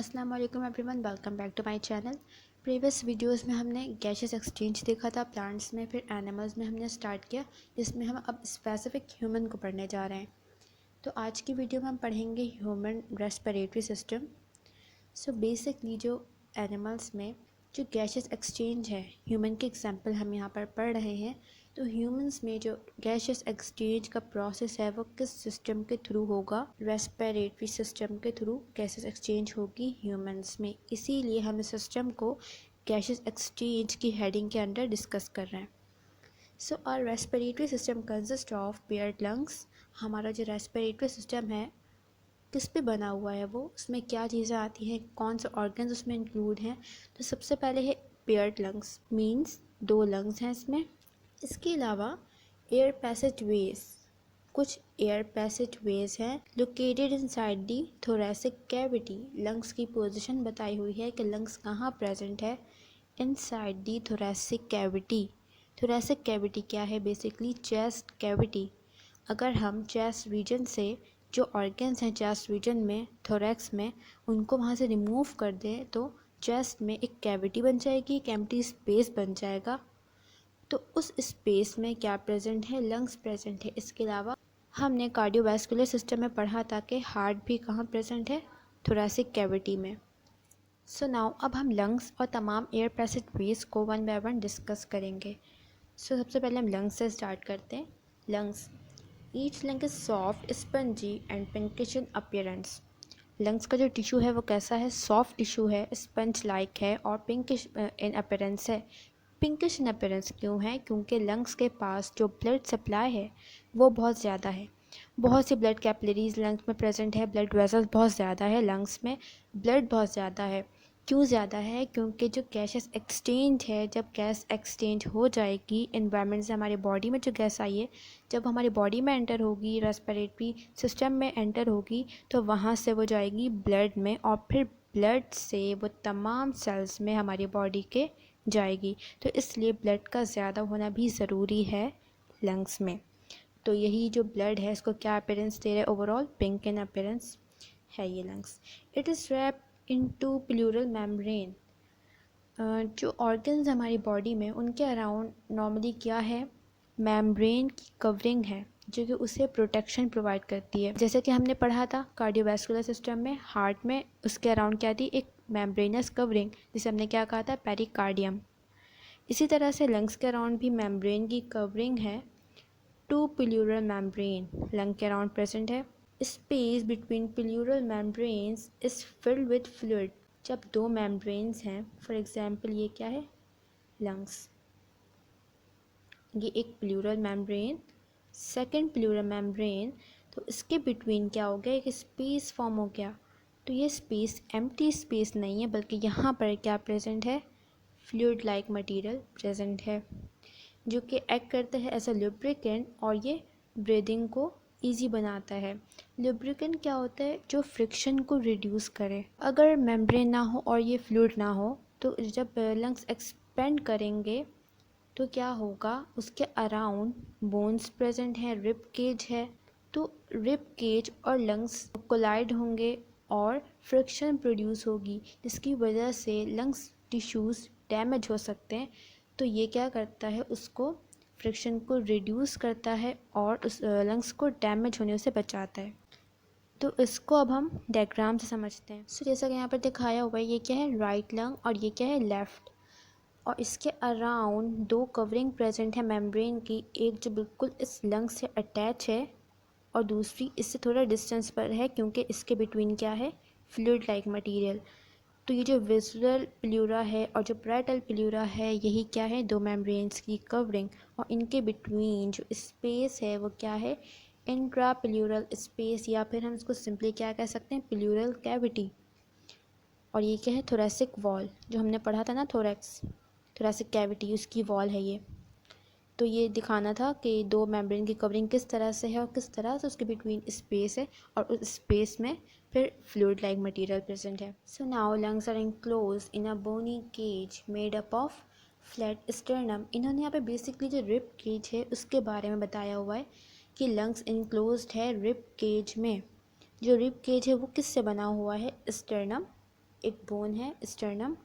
अस्सलाम वालेकुम everyone, welcome back to my channel. Previous videos में हमने गैसेस एक्सचेंज देखा था प्लांट्स में, फिर एनिमल्स में हमने स्टार्ट किया, जिसमें हम अब स्पेसिफिक ह्यूमन को पढ़ने जा रहे हैं। तो आज की वीडियो में हम पढ़ेंगे human respiratory system. So basically जो एनिमल्स में जो गैसेस एक्सचेंज है, ह्यूमन के एग्जांपल हम यहाँ पर पढ़ रहे हैं। तो ह्यूमंस में जो गैसेस एक्सचेंज का प्रोसेस है वो किस सिस्टम के थ्रू होगा? रेस्पिरेटरी सिस्टम के थ्रू गैसेस एक्सचेंज होगी ह्यूमंस में। इसीलिए हम इस सिस्टम को गैसेस एक्सचेंज की हेडिंग के अंडर डिस्कस कर रहे हैं। So our respiratory system consist of paired lungs. हमारा जो रेस्पिरेटरी सिस्टम है किस पे बना हुआ है, वो उसमें क्या चीज़ें आती हैं, कौन से ऑर्गन्स उसमें इंक्लूड हैं। तो सबसे पहले है पेयर्ड लंग्स, मींस 2 लंग्स हैं इसमें। इसके अलावा एयर पैसेज वेज, कुछ एयर पैसेज वेज हैं located inside the thoracic cavity. Lungs की पोजीशन बताई हुई है कि लंग्स कहाँ प्रेजेंट है, inside the thoracic cavity. Thoracic cavity क्या है? Basically chest cavity. अगर हम चेस्ट रीजन से जो ऑर्गन्स हैं चेस्ट रीजन में, थोरैक्स में, उनको वहाँ से रिमूव कर दें तो चेस्ट में एक कैविटी बन जाएगी, एक एम्प्टी स्पेस बन जाएगा। तो उस स्पेस में क्या प्रेजेंट है? लंग्स प्रेजेंट है। इसके अलावा हमने कार्डियोवैस्कुलर सिस्टम में पढ़ा था कि हार्ट भी कहाँ प्रेजेंट है? थोरैसिक कैविटी में। सो नाउ अब हम लंग्स और तमाम एयर पैसेज वेज को वन बाय वन डिस्कस करेंगे। सो सबसे पहले हम लंग्स से स्टार्ट करते हैं। Lungs, each lung is soft, spongy and pinkish in appearance. Lungs का जो टिश्यू है वो कैसा है? सॉफ्ट टिश्यू है, स्पंज लाइक है और पिंकिश इन अपीयरेंस है। पिंकिश इन अपीयरेंस क्यों है? क्योंकि लंग्स के पास जो ब्लड सप्लाई है वो बहुत ज़्यादा है। बहुत सी ब्लड कैपिलरीज लंग्स में प्रेजेंट है, ब्लड वेसल्स बहुत ज़्यादा है, लंग्स में ब्लड बहुत ज़्यादा है। क्यों ज़्यादा है? क्योंकि जो गैसेस एक्सचेंज है, जब गैस एक्सचेंज हो जाएगी एनवायरनमेंट से, हमारे बॉडी में जो गैस आई है जब हमारी बॉडी में एंटर होगी, रेस्पिरेटरी सिस्टम में एंटर होगी, तो वहाँ से वो जाएगी ब्लड में और फिर ब्लड से वो तमाम सेल्स में हमारी बॉडी के जाएगी। तो इसलिए ब्लड का ज़्यादा होना भी ज़रूरी है लंग्स में। तो यही जो ब्लड है इसको क्या अपीयरेंस दे रहा है? ओवरऑल पिंक इन अपीयरेंस है ये lungs. It is wrap into pleural membrane. जो ऑर्गन्स हमारी बॉडी में उनके अराउंड नॉर्मली क्या है? मेम्ब्रेन की कवरिंग है जो कि उसे प्रोटेक्शन प्रोवाइड करती है। जैसे कि हमने पढ़ा था कार्डियोवैस्कुलर सिस्टम में, हार्ट में उसके अराउंड क्या थी? एक मेम्ब्रेनस कवरिंग, जिसे हमने क्या कहा था? पेरिकार्डियम। इसी तरह से लंग्स के अराउंड भी मेम्ब्रेन की कवरिंग है, टू प्लूरल मेम्ब्रेन लंग के अराउंड प्रेजेंट है। Space between pleural membranes is filled with fluid. जब 2 मेम्ब्रेन्स हैं, फॉर एग्जांपल ये क्या है? लंग्स, ये एक pleural membrane, second pleural membrane, तो इसके बिटवीन क्या हो गया? एक स्पेस फॉर्म हो गया। तो ये स्पेस एम्प्टी स्पेस नहीं है, बल्कि यहाँ पर क्या प्रेजेंट है? फ्लूइड लाइक मटीरियल प्रेजेंट है जो कि एक्ट करता है एज अ लुब्रिकेंट और ये ब्रीदिंग को ईजी बनाता है। लुब्रिकेंट क्या होता है? जो फ्रिक्शन को रिड्यूस करे। अगर मेम्ब्रेन ना हो और ये फ्लूइड ना हो तो जब लंग्स एक्सपेंड करेंगे तो क्या होगा? उसके अराउंड बोन्स प्रेजेंट है, रिब केज है, तो रिब केज और लंग्स कोलाइड होंगे और फ्रिक्शन प्रोड्यूस होगी, जिसकी वजह से लंग्स टिश्यूज़ डैमेज हो सकते हैं। तो ये क्या करता है? उसको फ्रिक्शन को रिड्यूस करता है और उस लंग्स को डैमेज होने से बचाता है। तो इसको अब हम डायग्राम से समझते हैं। सो जैसा कि यहाँ पर दिखाया हुआ है, ये क्या है? राइट लंग और ये क्या है? लेफ़्ट। और इसके अराउंड 2 कवरिंग प्रेजेंट है मेम्ब्रेन की, एक जो बिल्कुल इस लंग से अटैच है और दूसरी इससे थोड़ा डिस्टेंस पर है, क्योंकि इसके बिटवीन क्या है? Fluid like material. तो ये जो विजुअल प्लूरा है और जो पैरेटल प्लूरा है, यही क्या है? 2 मेम्ब्रेन्स की कवरिंग, और इनके बिटवीन जो स्पेस है वो क्या है? इंट्रा प्लूरल स्पेस, या फिर हम इसको सिंपली क्या कह सकते हैं? Pleural cavity. और ये क्या है? थोरैसिक वॉल, जो हमने पढ़ा था ना, थोरैसिक कैविटी, उसकी वॉल है ये। तो ये दिखाना था कि 2 मेम्ब्रेन की कवरिंग किस तरह से है और किस तरह से उसके बिटवीन स्पेस है, और उस स्पेस में फिर फ्लूइड लाइक मटेरियल प्रेजेंट है। So now lungs are enclose in a bony cage made up of flat sternum. इन्होंने यहाँ पे बेसिकली जो रिब केज है उसके बारे में बताया हुआ है कि लंग्स इनक्लोज्ड है रिब केज में। जो रिब केज है वो किससे बना हुआ है? स्टर्नम एक बोन है स्टर्नम,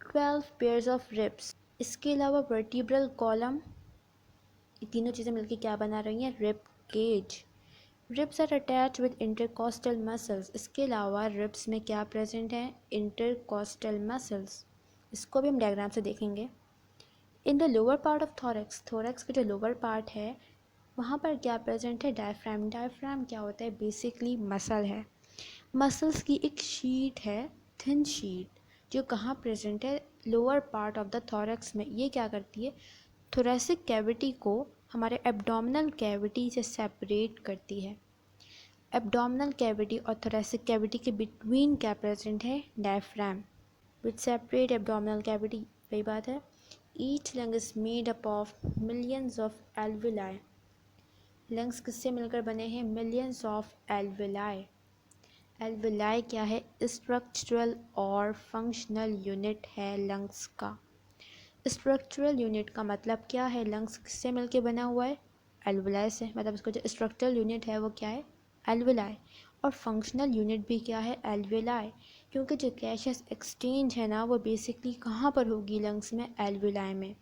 12 पेयर्स ऑफ रिब्स। इसके अलावा वर्टिब्रल कॉलम, ये तीनों चीज़ें मिलकर क्या बना रही हैं, rib cage. Ribs are attach with intercostal muscles. इसके अलावा रिब्स में क्या प्रेजेंट है, इंटरकॉस्टल मसल्स। इसको भी हम डायग्राम से देखेंगे। In the lower part of thorax, thorax का जो लोअर पार्ट है वहाँ पर क्या प्रेजेंट है, डायफ्राम। डायफ्राम क्या होता है, बेसिकली मसल है। मसल्स की एक शीट है, थिन शीट, जो कहाँ प्रेजेंट है, lower part of the thorax में। ये क्या करती है, थोरैसिक कैविटी को हमारे एब्डोमिनल कैविटी से सेपरेट करती है। एब्डोमिनल कैविटी और थोरैसिक कैविटी के बिटवीन क्या प्रेजेंट है, डायफ्राम, विच सेपरेट एब्डोमिनल कैविटी। वही बात है। Each lung is made up of millions of alveoli. Lungs किससे मिलकर बने हैं, मिलियंस ऑफ एल्विलाई। एल्विलाई क्या है, स्ट्रक्चरल और फंक्शनल यूनिट है लंग्स का। स्ट्रक्चरल यूनिट का मतलब क्या है, लंग्स किससे मिलकर बना हुआ है, एल्विलाई से। मतलब इसका जो स्ट्रक्चरल यूनिट है वो क्या है, एल्विलाई। और फंक्शनल यूनिट भी क्या है, एल्विलाई। क्योंकि जो गैसेस एक्सचेंज है ना वो बेसिकली कहाँ पर होगी, लंग्स में, एल्विलाई में।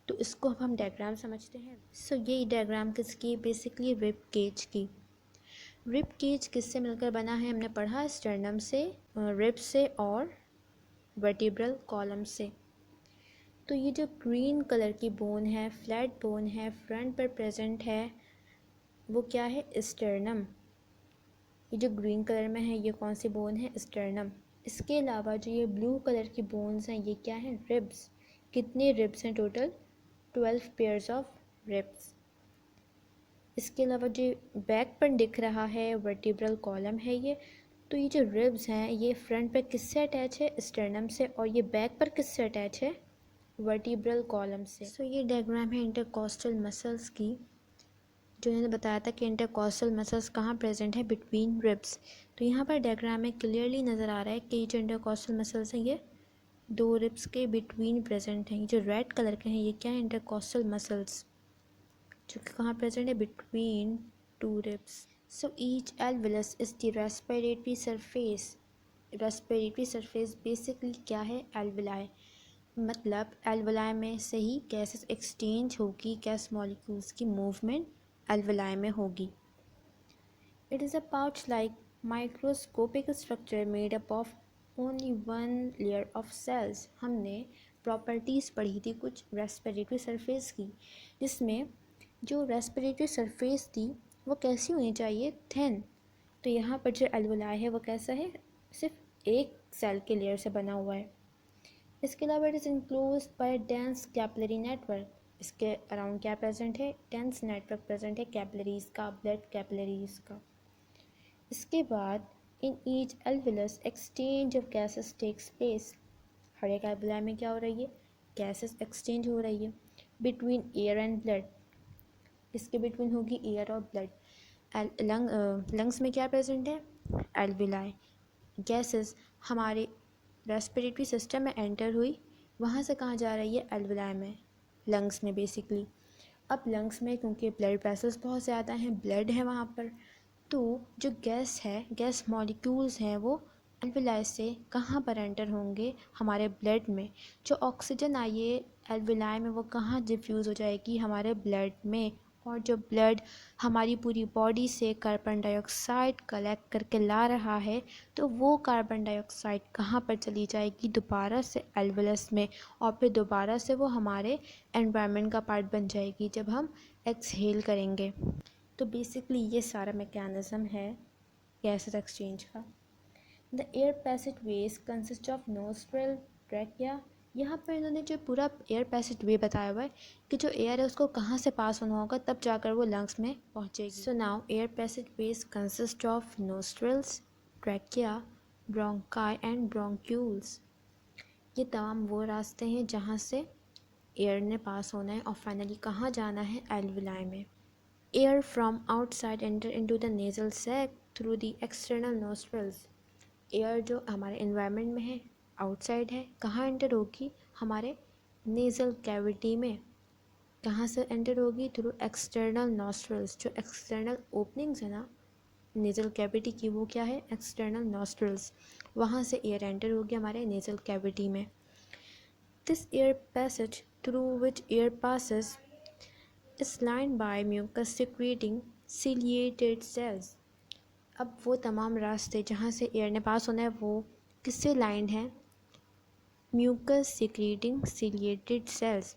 तो इसको अब हम डायग्राम समझते हैं। सो ये डायग्राम किसकी, बेसिकली रिब केज की। रिब केज किससे मिलकर बना है, हमने पढ़ा, स्टर्नम से, रिब से और वर्टिब्रल कॉलम से। तो ये जो ग्रीन कलर की बोन है, फ्लैट बोन है, फ्रंट पर प्रेजेंट है, वो क्या है, स्टर्नम। ये जो ग्रीन कलर में है ये कौन सी बोन है, स्टर्नम। इसके अलावा जो ये ब्लू कलर की बोन्स हैं ये क्या हैं, रिब्स। कितने रिब्स हैं टोटल, 12 पेयर्स ऑफ रिब्स। इसके अलावा जो बैक पर दिख रहा है वर्टिब्रल कॉलम है ये। तो ये जो रिब्स हैं ये फ्रंट पर किससे अटैच है, स्टर्नम से, और ये बैक पर किससे अटैच है, वर्टिब्रल कॉलम से। सो ये डायग्राम है इंटरकॉस्टल मसल्स की, जो इन्होंने बताया था कि इंटरकॉस्टल मसल्स कहाँ प्रेजेंट है, बिटवीन रिब्स। तो यहाँ पर डायग्राम में क्लियरली नज़र आ रहा है कि ये जो इंटरकॉस्टल मसल्स हैं ये दो रिब्स के बिटवीन प्रेजेंट हैं। ये जो रेड कलर के हैं ये क्या है, इंटरकॉस्टल मसल्स, जो कि कहाँ प्रेजेंट है, between two ribs. So each alveolus is the respiratory surface. Respiratory surface basically क्या है, एल्विलाई। मतलब एल्विलाई में से ही गैसेस एक्सचेंज होगी, गैस मॉलिक्यूल्स की मूवमेंट एल्विलाई में होगी। It is a pouch like microscopic structure made up of only one layer of cells. हमने प्रॉपर्टीज़ पढ़ी थी कुछ रेस्पिरेटरी सरफेस की, जिसमें जो रेस्पिरेटरी सरफेस थी वो कैसी होनी चाहिए, थिन। तो यहाँ पर जो एल्विलाई है वो कैसा है, सिर्फ एक सेल के लेयर से बना हुआ है। इसके अलावा it is enclosed by dense capillary network. इसके अराउंड क्या प्रेजेंट है, डेंस नेटवर्क प्रेजेंट है कैपिलरीज का, ब्लड कैपिलरीज का। इसके बाद in each alveolus exchange of gases takes place. हर एक एल्विलाई में क्या हो रही है, गैसेस एक्सचेंज हो रही है बिटवीन एयर एंड ब्लड। इसके बिटवीन होगी एयर और ब्लड। लंग्स में क्या प्रेजेंट है, एल्विलाई। गैसेस हमारे रेस्पिरेटरी सिस्टम में एंटर हुई, वहाँ से कहाँ जा रही है, एल्विलाई में, लंग्स में बेसिकली। अब लंग्स में क्योंकि ब्लड वेसल्स बहुत ज़्यादा हैं, ब्लड है वहाँ पर, तो जो गैस है, गैस मॉलिक्यूल्स हैं वो एल्विलाई से कहाँ पर एंटर होंगे, हमारे ब्लड में। जो ऑक्सीजन आई है एल्विलाई में वो कहाँ डिफ्यूज़ हो जाएगी, हमारे ब्लड में। और जो ब्लड हमारी पूरी बॉडी से कार्बन डाइऑक्साइड कलेक्ट करके ला रहा है, तो वो कार्बन डाइऑक्साइड कहाँ पर चली जाएगी, दोबारा से एल्वियस में। और फिर दोबारा से वो हमारे एनवायरनमेंट का पार्ट बन जाएगी जब हम एक्सहेल करेंगे। तो बेसिकली ये सारा मैकेनिज़्म है गैसेस एक्सचेंज का। The air passage ways consist of nostril, trachea. यहाँ पर इन्होंने जो पूरा एयर पैसेज वे बताया हुआ है कि जो एयर है उसको कहाँ से पास होना होगा तब जाकर वो लंग्स में पहुँचेगी। So now air passage ways consist of nostrils, trachea, bronchi and bronchioles. ये तमाम वो रास्ते हैं जहाँ से एयर ने पास होना है और फाइनली कहाँ जाना है, एल्विलाई में। Air from outside enter into the nasal sac through the external nostrils. Air जो हमारे एनवायरनमेंट में है, आउटसाइड है, कहाँ एंटर होगी, हमारे नेज़ल कैविटी में। कहाँ से एंटर होगी, थ्रू एक्सटर्नल नोस्ट्रल्स। जो एक्सटर्नल ओपनिंग्स है ना नेज़ल कैविटी की वो क्या है, एक्सटर्नल नॉस्ट्रल्स, वहाँ से एयर एंटर हो गया हमारे नेज़ल कैविटी में। This air passage through which air passes is lined by mucus secreting ciliated cells. अब वो तमाम रास्ते जहाँ से एयर ने पास होना है वो किससे लाइंड हैं, म्यूकस सिक्रेटिंग सीलिएटेड सेल्स,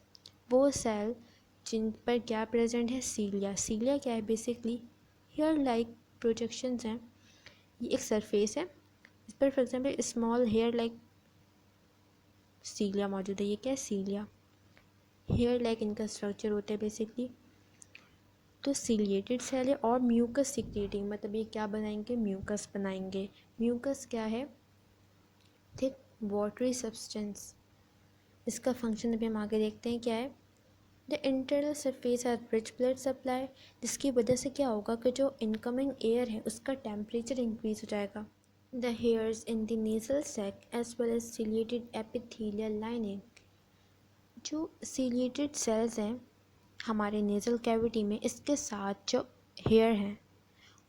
वो सेल जिन पर क्या प्रेजेंट है, सीलिया। सीलिया क्या है, बेसिकली हेयर लाइक प्रोजेक्शंस हैं। ये एक सरफेस है, इस पर for example small hair like cilia मौजूद है। ये क्या है, सीलिया, हेयर लाइक इनका स्ट्रक्चर होता है बेसिकली। तो सीलिएटेड सेल है और म्यूकस सिक्रेटिंग, मतलब ये क्या बनाएंगे, म्यूकस बनाएंगे। म्यूकस क्या है, थिक वाटरी सब्सटेंस। इसका फंक्शन अभी हम आगे देखते हैं क्या है। The internal surface has rich blood supply, जिसकी वजह से क्या होगा कि जो इनकमिंग एयर है उसका टेम्परेचर इंक्रीज हो जाएगा। The hairs in the nasal sac as well as ciliated epithelial lining, जो सीलिएटेड सेल्स हैं हमारे नेज़ल कैविटी में, इसके साथ जो हेयर हैं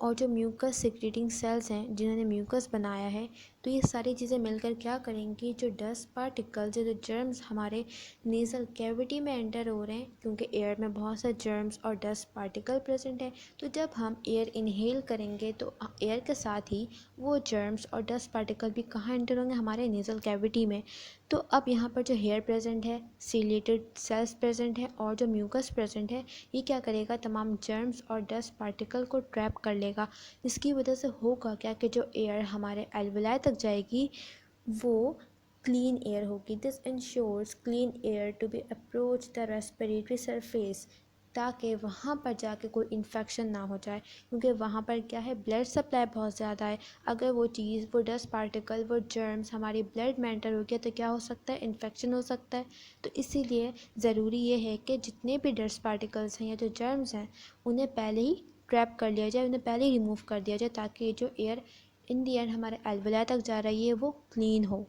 और जो म्यूकस सिक्रेटिंग सेल्स हैं जिन्होंने म्यूकस बनाया है, तो ये सारी चीज़ें मिलकर क्या करेंगी, जो डस्ट पार्टिकल्स, जो जर्म्स हमारे नेज़ल कैविटी में एंटर हो रहे हैं, क्योंकि एयर में बहुत सारे जर्म्स और डस्ट पार्टिकल प्रेजेंट है, तो जब हम एयर इनहेल करेंगे तो एयर के साथ ही वो जर्म्स और डस्ट पार्टिकल भी कहाँ एंटर होंगे, हमारे नेज़ल कैविटी में। तो अब यहाँ पर जो हेयर प्रेजेंट है, सीलिएटेड सेल्स प्रेजेंट है और जो म्यूकस प्रेजेंट है, ये क्या करेगा, तमाम जर्म्स और डस्ट पार्टिकल को ट्रैप कर लेगा। इसकी वजह से होगा क्या कि जो एयर हमारे एल्वेलाई तक जाएगी वो क्लीन एयर होगी। This ensures clean air to be approach the respiratory surface, ताकि वहाँ पर जाके कोई इन्फेक्शन ना हो जाए, क्योंकि वहाँ पर क्या है, ब्लड सप्लाई बहुत ज़्यादा है। अगर वो चीज़, वो डस्ट पार्टिकल, वो जर्म्स हमारी ब्लड में एंटर हो गया तो क्या हो सकता है, इन्फेक्शन हो सकता है। तो इसीलिए ज़रूरी ये है कि जितने भी डस्ट पार्टिकल्स हैं या जो जर्म्स हैं उन्हें पहले ही ट्रैप कर लिया जाए, उन्हें पहले ही रिमूव कर दिया जाए, ताकि जो एयर इन दी एंड हमारे एल्वेलाई तक जा रही है वो क्लीन हो।